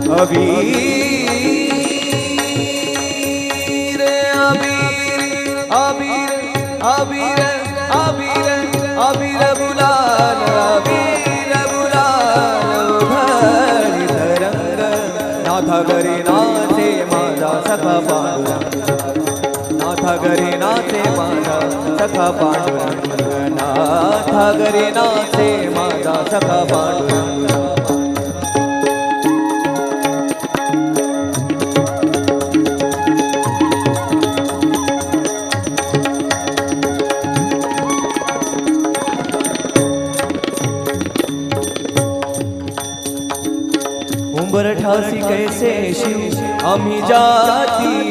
अबीर अबीर अबीर अबीर अबीर अबीर बुलाल अबीर बुलाल उधळी तरंग नाथा घरी नाचे माझा सखा पांडुरंग नाथा घरी नाचे माझा सखा पांडुरंग नाथा घरी नाचे माझा सखा पांडुरंग उंबरठासी कैसे शिव आम्ही जाती